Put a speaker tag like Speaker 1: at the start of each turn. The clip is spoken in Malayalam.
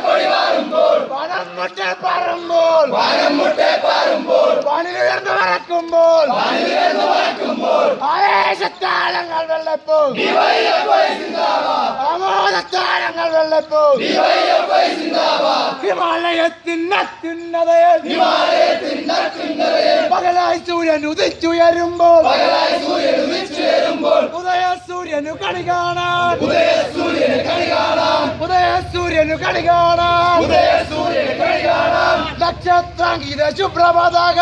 Speaker 1: കൊടി മാറുമ്പോൾ വനം മുട്ടെ പാറുമ്പോൾ പണിയുയർന്നു പറക്കുമ്പോൾ ആവേശത്താളങ്ങൾ വെള്ളപ്പോ ആമോദത്താളങ്ങൾ വെള്ളപ്പോ ഹിമാലയത്തിനത്യുന്നതയിൽ പകലായി സൂര്യൻ ഉദിച്ചുയരുമ്പോൾ ഉദയ സൂര്യനു കണി കാണാൻ നക്ഷത്രാങ്കിത ശുഭ്രപതാക